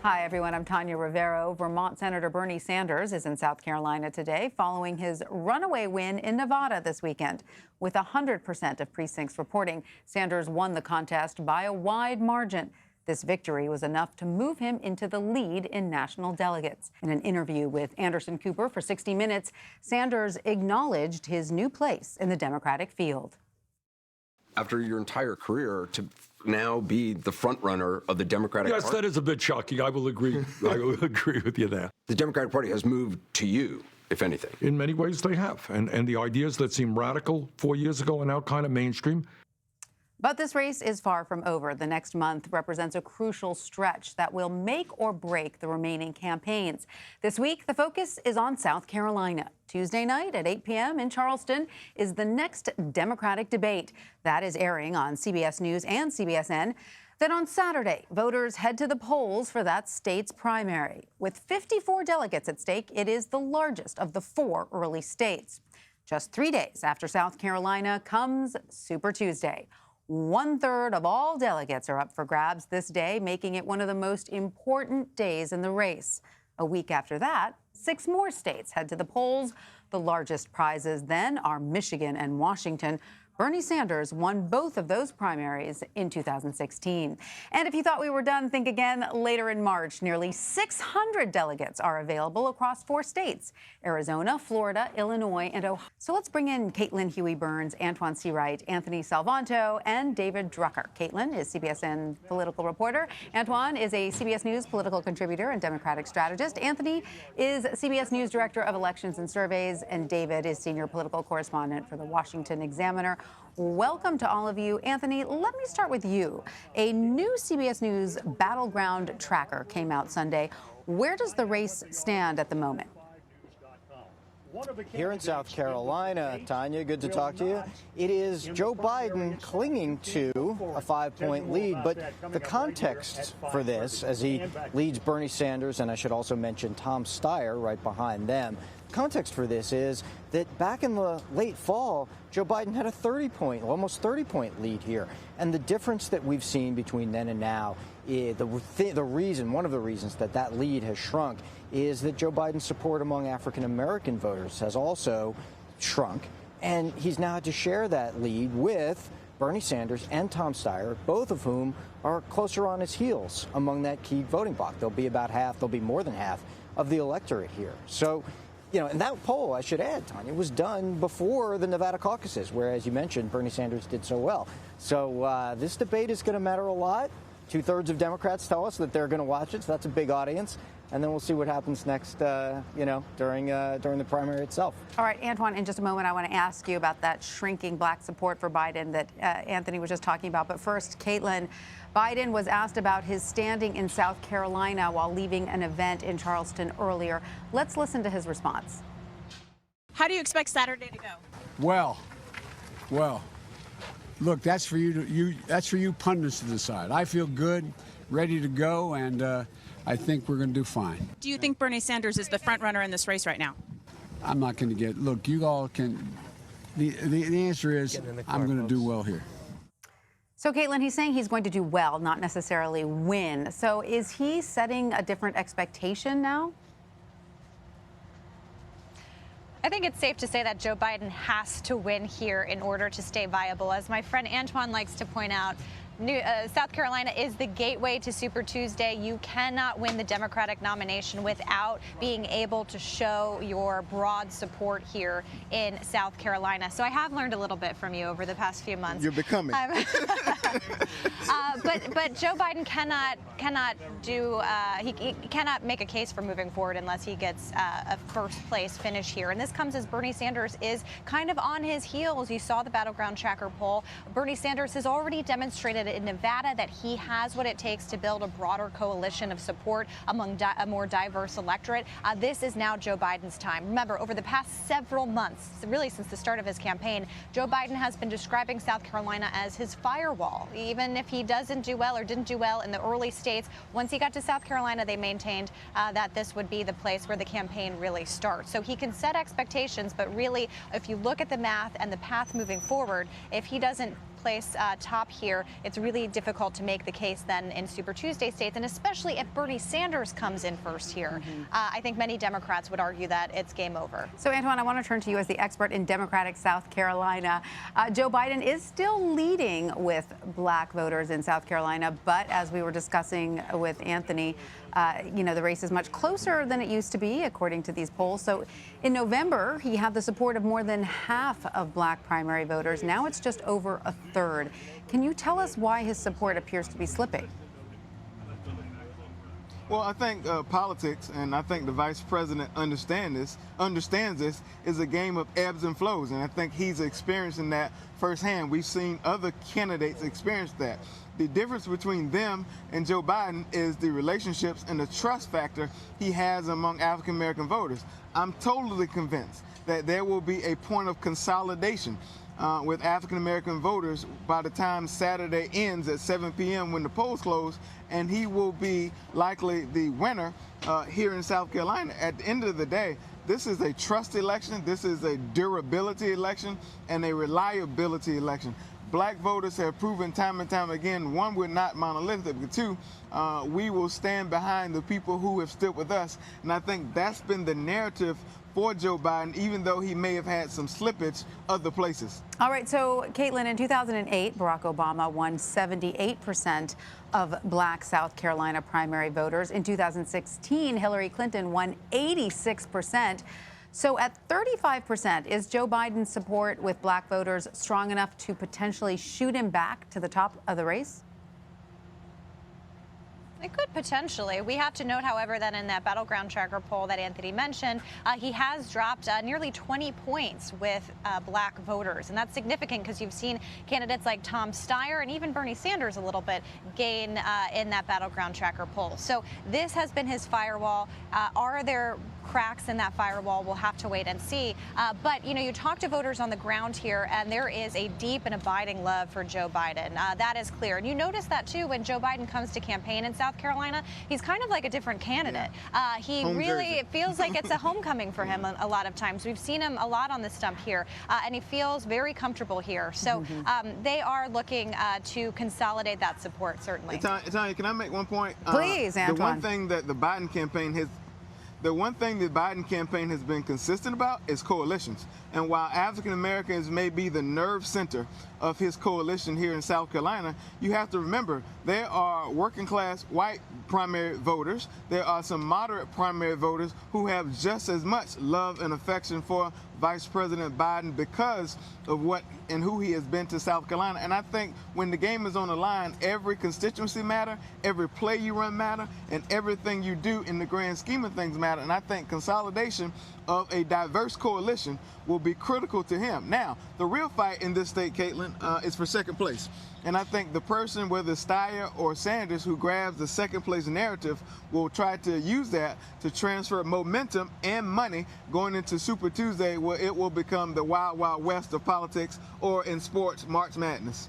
Hi, everyone. I'm Tanya Rivero. Vermont Senator Bernie Sanders is in South Carolina today following his runaway win in Nevada this weekend. With 100% of precincts reporting, Sanders won the contest by a wide margin. This victory was enough to move him into the lead in national delegates. In an interview with Anderson Cooper for 60 Minutes, Sanders acknowledged his new place in the Democratic field. After your entire career, to now be the front runner of the Democratic Party. Yes, that is a bit shocking. I will agree. I will agree with you there. The Democratic Party has moved to you, if anything. In many ways, they have. And the ideas that seemed radical 4 years ago are now kind of mainstream. But this race is far from over. The next month represents a crucial stretch that will make or break the remaining campaigns. This week, the focus is on South Carolina. Tuesday night at 8 p.m. in Charleston is the next Democratic debate. That is airing on CBS News and CBSN. Then on Saturday, voters head to the polls for that state's primary. With 54 delegates at stake, it is the largest of the 4 early states. Just 3 days after South Carolina comes Super Tuesday. 1/3 of all delegates are up for grabs this day, making it one of the most important days in the race. A week after that, 6 more states head to the polls. The largest prizes then are Michigan and Washington. Bernie Sanders won both of those primaries in 2016. And if you thought we were done, think again. Later in March, nearly 600 delegates are available across 4 states: Arizona, Florida, Illinois, and Ohio. So let's bring in Caitlin Huey-Burns, Antjuan Seawright, Anthony Salvanto, and David Drucker. Caitlin is CBSN political reporter. Antjuan is a CBS News political contributor and Democratic strategist. Anthony is CBS News Director of Elections and Surveys, and David is senior political correspondent for the Washington Examiner. Welcome to all of you. Anthony, let me start with you. A new CBS News battleground tracker came out Sunday. Where does the race stand at the moment? Here in South Carolina, Tanya, good to talk to you. It is Joe Biden clinging to a 5-point lead, but the context for this, as he leads Bernie Sanders, and I should also mention Tom Steyer right behind them, context for this is that back in the late fall, Joe Biden had a almost 30-point lead here. And the difference that we've seen between then and now, one of the reasons that that lead has shrunk is that Joe Biden's support among African-American voters has also shrunk. And he's now had to share that lead with Bernie Sanders and Tom Steyer, both of whom are closer on his heels among that key voting bloc. They'll be about half, they'll be more than half of the electorate here. So, and that poll, I should add, Tanya, was done before the Nevada caucuses, where, as you mentioned, Bernie Sanders did so well. So this debate is going to matter a lot. 2/3 of Democrats tell us that they're going to watch it, so that's a big audience. And then we'll see what happens next, during the primary itself. All right, Antjuan, in just a moment, I want to ask you about that shrinking black support for Biden that Anthony was just talking about. But first, Caitlin, Biden was asked about his standing in South Carolina while leaving an event in Charleston earlier. Let's listen to his response. How do you expect Saturday to go? Well, look, that's for you pundits to decide. I feel good, ready to go, and I think we're going to do fine. Do you think Bernie Sanders is the front runner in this race right now? I'm not going to look, you all can, the answer is I'm going to do well here. So, Caitlin, he's saying he's going to do well, not necessarily win. So is he setting a different expectation now? I think it's safe to say that Joe Biden has to win here in order to stay viable. As my friend Antjuan likes to point out, South Carolina is the gateway to Super Tuesday. You cannot win the Democratic nomination without being able to show your broad support here in South Carolina. So I have learned a little bit from you over the past few months. You're becoming. But Joe Biden cannot make a case for moving forward unless he gets a first place finish here. And this comes as Bernie Sanders is kind of on his heels. You saw the battleground tracker poll. Bernie Sanders has already demonstrated in Nevada that he has what it takes to build a broader coalition of support among a more diverse electorate. This is now Joe Biden's time. Remember, over the past several months, really since the start of his campaign, Joe Biden has been describing South Carolina as his firewall. Even if he doesn't do well or didn't do well in the early states, once he got to South Carolina, they maintained that this would be the place where the campaign really starts. So he can set expectations, but really, if you look at the math and the path moving forward, if he doesn't place top here, it's really difficult to make the case then in Super Tuesday states, and especially if Bernie Sanders comes in first here. I think many Democrats would argue that it's game over. So, Antjuan, I want to turn to you as the expert in Democratic South Carolina. Joe Biden is still leading with black voters in South Carolina, but as we were discussing with Anthony, the race is much closer than it used to be, according to these polls. So in November, he had the support of more than half of black primary voters. Now it's just over a third. Can you tell us why his support appears to be slipping? Well, I think politics, and I think the vice president understands this, is a game of ebbs and flows. And I think he's experiencing that firsthand. We've seen other candidates experience that. The difference between them and Joe Biden is the relationships and the trust factor he has among African-American voters. I'm totally convinced that there will be a point of consolidation with African-American voters by the time Saturday ends at 7 p.m. when the polls close, and he will be likely the winner here in South Carolina. At the end of the day, this is a trust election, this is a durability election, and a reliability election. Black voters have proven time and time again, one, we're not monolithic, but two, we will stand behind the people who have stood with us. And I think that's been the narrative for Joe Biden, even though he may have had some slippage other places. All right, so Caitlin, in 2008, Barack Obama won 78% of black South Carolina primary voters. In 2016, Hillary Clinton won 86%. So at 35%, is Joe Biden's support with black voters strong enough to potentially shoot him back to the top of the race? It could potentially. We have to note, however, that in that battleground tracker poll that Anthony mentioned, he has dropped nearly 20 points with black voters. And that's significant because you've seen candidates like Tom Steyer and even Bernie Sanders a little bit gain in that battleground tracker poll. So this has been his firewall. Are there cracks in that firewall? We'll have to wait and see. But, you talk to voters on the ground here, and there is a deep and abiding love for Joe Biden. That is clear. And you notice that, too, when Joe Biden comes to campaign in South Carolina. He's kind of like a different candidate. He really, it feels like it's a homecoming for him a lot of times. We've seen him a lot on the stump here, and he feels very comfortable here. So they are looking to consolidate that support, certainly. Tanya, can I make one point? Please, Antjuan. The one thing that the Biden campaign has been consistent about is coalitions. And while African Americans may be the nerve center of his coalition here in South Carolina, you have to remember there are working class white primary voters. There are some moderate primary voters who have just as much love and affection for Vice President Biden because of what and who he has been to South Carolina. And I think when the game is on the line, every constituency matter, every play you run matter, and everything you do in the grand scheme of things matter. And I think consolidation of a diverse coalition will be critical to him. Now, the real fight in this state, Caitlin, is for second place. And I think the person, whether Steyer or Sanders, who grabs the second place narrative will try to use that to transfer momentum and money going into Super Tuesday, where it will become the wild, wild west of politics, or in sports, March Madness.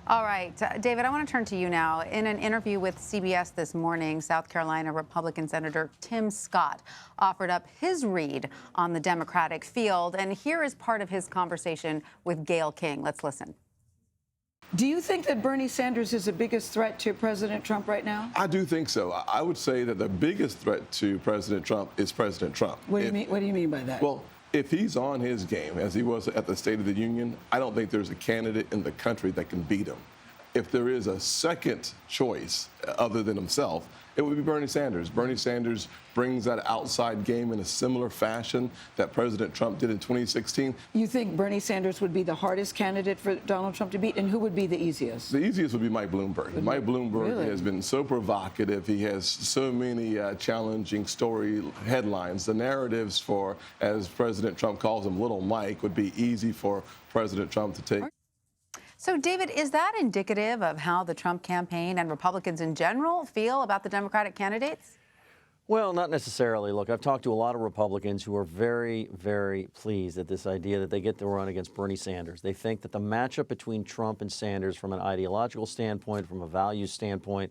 All right, David, I want to turn to you now. In an interview with CBS this morning, South Carolina Republican Senator Tim Scott offered up his read on the Democratic field. And here is part of his conversation with Gayle King. Let's listen. Do you think that Bernie Sanders is the biggest threat to President Trump right now? I do think so. I would say that the biggest threat to President Trump is President Trump. What do you mean by that? Well, if he's on his game, as he was at the State of the Union, I don't think there's a candidate in the country that can beat him. If there is a second choice other than himself, it would be Bernie Sanders. Bernie Sanders brings that outside game in a similar fashion that President Trump did in 2016. You think Bernie Sanders would be the hardest candidate for Donald Trump to beat, and who would be the easiest? The easiest would be Mike Bloomberg. Mike Bloomberg has been so provocative. He has so many challenging story headlines. The narratives for, as President Trump calls him, Little Mike, would be easy for President Trump to take. So, David, is that indicative of how the Trump campaign and Republicans in general feel about the Democratic candidates? Well, not necessarily. Look, I've talked to a lot of Republicans who are very, very pleased at this idea that they get to run against Bernie Sanders. They think that the matchup between Trump and Sanders from an ideological standpoint, from a values standpoint,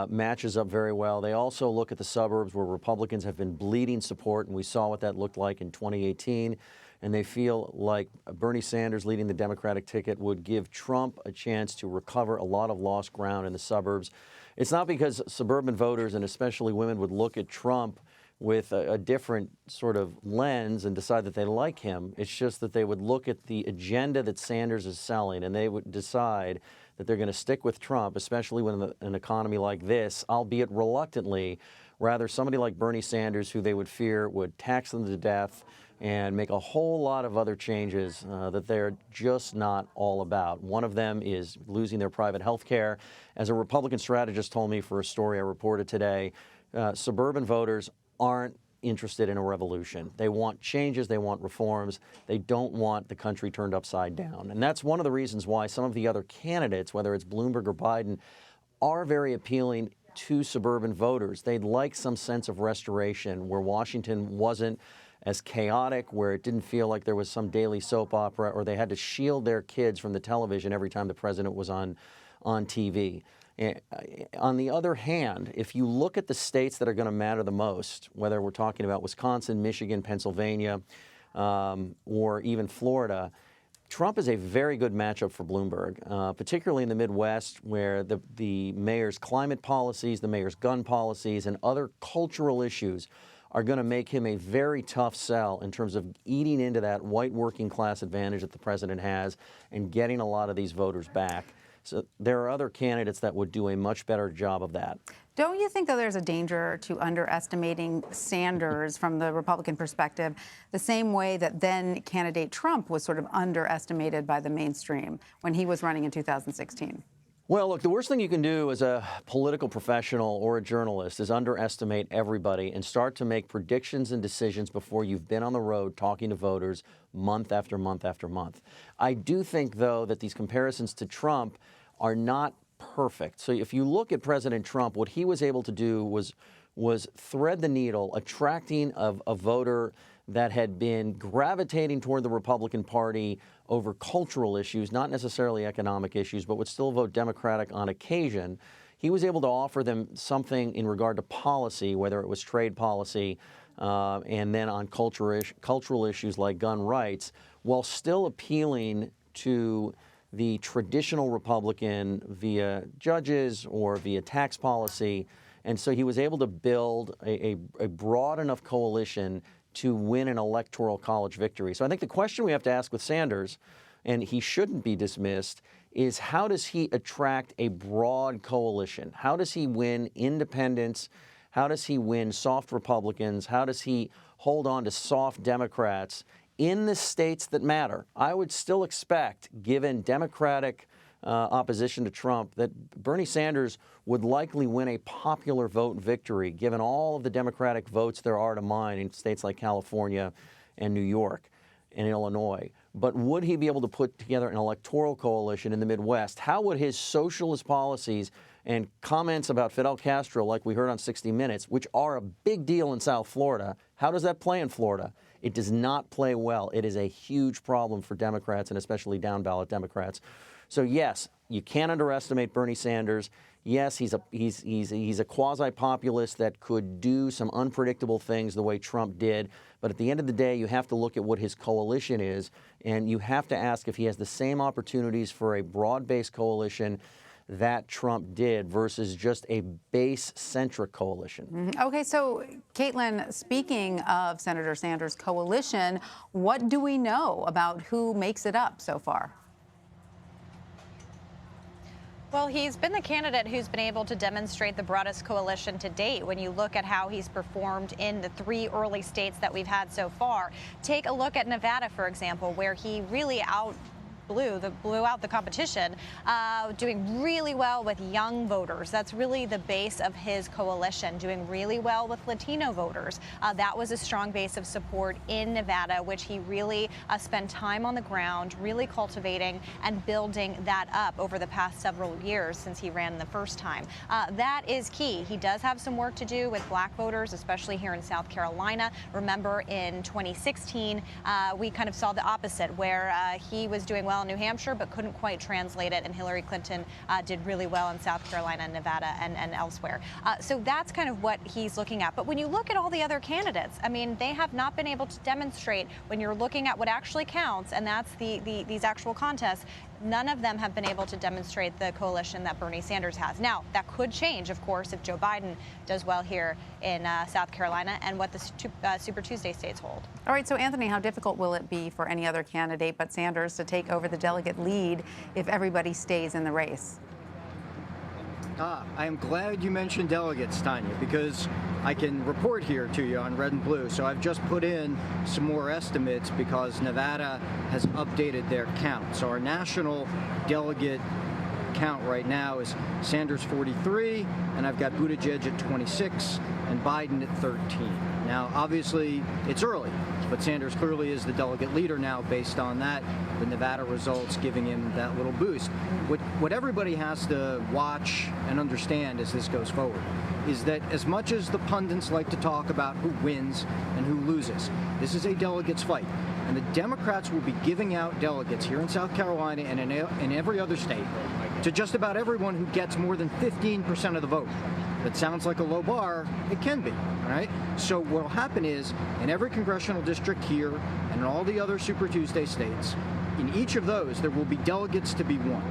matches up very well. They also look at the suburbs where Republicans have been bleeding support, and we saw what that looked like in 2018. and they feel like Bernie Sanders leading the Democratic ticket would give Trump a chance to recover a lot of lost ground in the suburbs. It's not because suburban voters, and especially women, would look at Trump with a different sort of lens and decide that they like him. It's just that they would look at the agenda that Sanders is selling, and they would decide that they're going to stick with Trump, especially when an economy like this, albeit reluctantly, rather somebody like Bernie Sanders, who they would fear would tax them to death and make a whole lot of other changes that they're just not all about. One of them is losing their private health care. As a Republican strategist told me for a story I reported today, suburban voters aren't interested in a revolution. They want changes, they want reforms, they don't want the country turned upside down. And that's one of the reasons why some of the other candidates, whether it's Bloomberg or Biden, are very appealing to suburban voters. They'd like some sense of restoration where Washington wasn't as chaotic, where it didn't feel like there was some daily soap opera, or they had to shield their kids from the television every time the president was on TV. On the other hand, if you look at the states that are going to matter the most, whether we're talking about Wisconsin, Michigan, Pennsylvania, or even Florida, Trump is a very good matchup for Bloomberg, particularly in the Midwest, where the mayor's climate policies, the mayor's gun policies, and other cultural issues are going to make him a very tough sell in terms of eating into that white working class advantage that the president has and getting a lot of these voters back. So there are other candidates that would do a much better job of that. Don't you think, though, there's a danger to underestimating Sanders from the Republican perspective, the same way that then candidate Trump was sort of underestimated by the mainstream when he was running in 2016? Well, look, the worst thing you can do as a political professional or a journalist is underestimate everybody and start to make predictions and decisions before you've been on the road talking to voters month after month after month. I do think, though, that these comparisons to Trump are not perfect. So if you look at President Trump, what he was able to do was thread the needle, attracting a voter that had been gravitating toward the Republican Party over cultural issues, not necessarily economic issues, but would still vote Democratic on occasion. He was able to offer them something in regard to policy, whether it was trade policy, and then on cultural issues like gun rights, while still appealing to the traditional Republican via judges or via tax policy. And so he was able to build a broad enough coalition to win an electoral college victory. So I think the question we have to ask with Sanders, and he shouldn't be dismissed, is how does he attract a broad coalition? How does he win independents? How does he win soft Republicans? How does he hold on to soft Democrats in the states that matter? I would still expect, given Democratic opposition to Trump, that Bernie Sanders would likely win a popular vote victory, given all of the Democratic votes there are to mine in states like California and New York and Illinois. But would he be able to put together an electoral coalition in the Midwest? How would his socialist policies and comments about Fidel Castro, like we heard on 60 Minutes, which are a big deal in South Florida, how does that play in Florida? It does not play well. It is a huge problem for Democrats, and especially down-ballot Democrats. So yes, you can't underestimate Bernie Sanders. Yes, he's a quasi-populist that could do some unpredictable things the way Trump did. But at the end of the day, you have to look at what his coalition is, and you have to ask if he has the same opportunities for a broad-based coalition that Trump did versus just a base-centric coalition. Mm-hmm. Okay, so Caitlin, speaking of Senator Sanders' coalition, what do we know about who makes it up so far? Well, he's been the candidate who's been able to demonstrate the broadest coalition to date when you look at how he's performed in the 3 early states that we've had so far. Take a look at Nevada, for example, where he really blew out the competition, doing really well with young voters. That's really the base of his coalition, doing really well with Latino voters. That was a strong base of support in Nevada, which he really spent time on the ground, really cultivating and building that up over the past several years since he ran the first time. That is key. He does have some work to do with black voters, especially here in South Carolina. Remember, in 2016, we kind of saw the opposite, where he was doing well well in New Hampshire, but couldn't quite translate it. And Hillary Clinton did really well in South Carolina, Nevada, and elsewhere. So that's kind of what he's looking at. But when you look at all the other candidates, I mean, they have not been able to demonstrate, when you're looking at what actually counts, and that's these actual contests, none of them have been able to demonstrate the coalition that Bernie Sanders has. Now, that could change, of course, if Joe Biden does well here in South Carolina and what the Super Tuesday states hold. All right, so Anthony, how difficult will it be for any other candidate but Sanders to take over the delegate lead if everybody stays in the race? I am glad you mentioned delegates, Tanya, because I can report here to you on red and blue. So I've just put in some more estimates because Nevada has updated their count. So our national delegate count right now is Sanders 43, and I've got Buttigieg at 26 and Biden at 13. Now, obviously, it's early, but Sanders clearly is the delegate leader now based on that, the Nevada results giving him that little boost. What everybody has to watch and understand as this goes forward is that as much as the pundits like to talk about who wins and who loses, this is a delegates fight. And the Democrats will be giving out delegates here in South Carolina and in every other state to just about everyone who gets more than 15% of the vote. That sounds like a low bar. It can be, right? So what will happen is, in every congressional district here and in all the other Super Tuesday states, in each of those, there will be delegates to be won.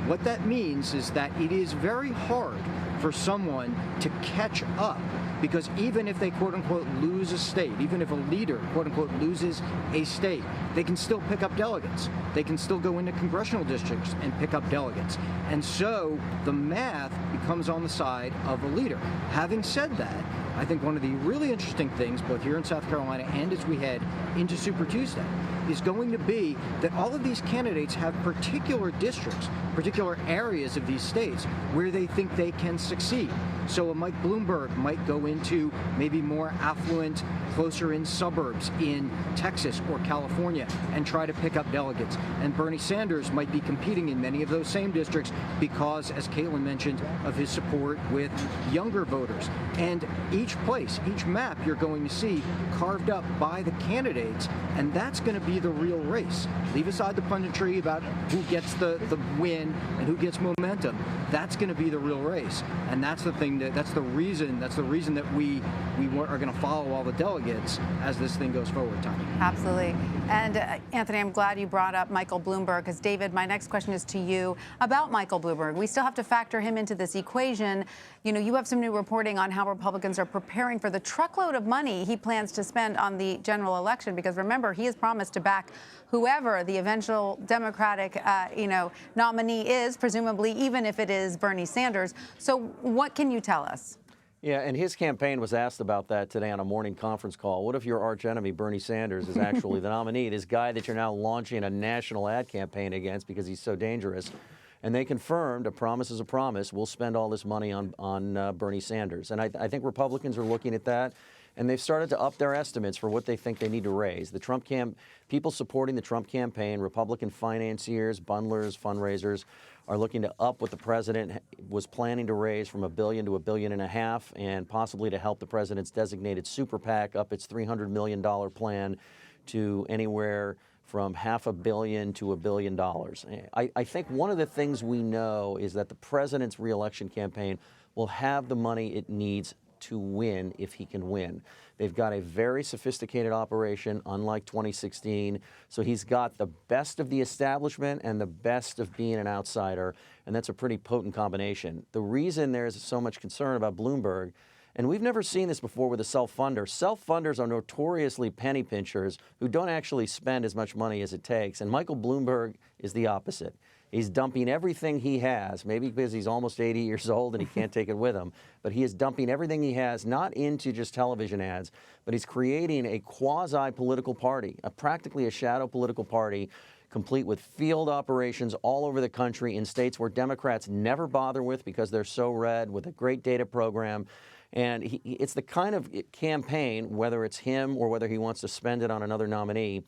What that means is that it is very hard for someone to catch up, because even if they quote-unquote lose a state, even if a leader quote-unquote loses a state, they can still pick up delegates. They can still go into congressional districts and pick up delegates. And so the math becomes on the side of a leader. Having said that, I think one of the really interesting things, both here in South Carolina and as we head into Super Tuesday, is going to be that all of these candidates have particular districts, particular areas of these states where they think they can succeed. So a Mike Bloomberg might go into maybe more affluent, closer in suburbs in Texas or California and try to pick up delegates. And Bernie Sanders might be competing in many of those same districts because, as Caitlin mentioned, of his support with younger voters. And each place, each map you're going to see carved up by the candidates, and that's going to be the real race. Leave aside the punditry about who gets the win and who gets momentum. That's going to be the real race. And that's the thing that's the reason that we are going to follow all the delegates as this thing goes forward, Tanya. Absolutely. And Anthony, I'm glad you brought up Michael Bloomberg, because David, my next question is to you about Michael Bloomberg. We still have to factor him into this equation. You know, you have some new reporting on how Republicans are preparing for the truckload of money he plans to spend on the general election, because remember, he has promised to back whoever the eventual Democratic, nominee is, presumably, even if it is Bernie Sanders. So what can you tell us? Yeah, and his campaign was asked about that today on a morning conference call. What if your arch enemy, Bernie Sanders, is actually the nominee, this guy that you're now launching a national ad campaign against because he's so dangerous? And they confirmed a promise is a promise. We'll spend all this money on Bernie Sanders. And I think Republicans are looking at that, and they've started to up their estimates for what they think they need to raise. The Trump people supporting the Trump campaign, Republican financiers, bundlers, fundraisers, are looking to up what the president was planning to raise from $1 billion to $1.5 billion, and possibly to help the president's designated super PAC up its $300 million plan to anywhere from $500 million to $1 billion. I think one of the things we know is that the president's reelection campaign will have the money it needs to win if he can win. They've got a very sophisticated operation, unlike 2016. So he's got the best of the establishment and the best of being an outsider, and that's a pretty potent combination. The reason there's so much concern about Bloomberg, and we've never seen this before with a self-funder. Self-funders are notoriously penny pinchers who don't actually spend as much money as it takes, and Michael Bloomberg is the opposite. He's dumping everything he has, maybe because he's almost 80 years old and he can't take it with him, but he is dumping everything he has, not into just television ads, but he's creating a quasi-political party, practically a shadow political party, complete with field operations all over the country in states where Democrats never bother with because they're so red, with a great data program. And it's the kind of campaign, whether it's him or whether he wants to spend it on another nominee,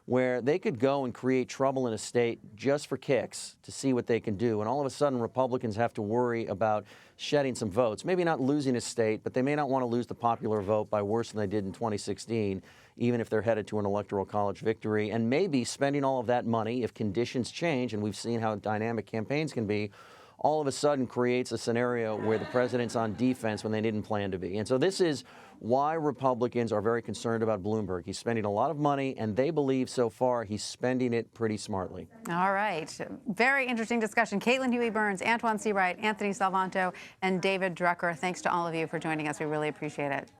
where they could go and create trouble in a state just for kicks to see what they can do. And all of a sudden, Republicans have to worry about shedding some votes. Maybe not losing a state, but they may not want to lose the popular vote by worse than they did in 2016, even if they're headed to an electoral college victory. And maybe spending all of that money, if conditions change, and we've seen how dynamic campaigns can be, all of a sudden creates a scenario where the president's on defense when they didn't plan to be. And so this is why Republicans are very concerned about Bloomberg. He's spending a lot of money, and they believe so far he's spending it pretty smartly. All right. Very interesting discussion. Caitlin Huey-Burns, Antjuan Seawright, Anthony Salvanto, and David Drucker. Thanks to all of you for joining us. We really appreciate it.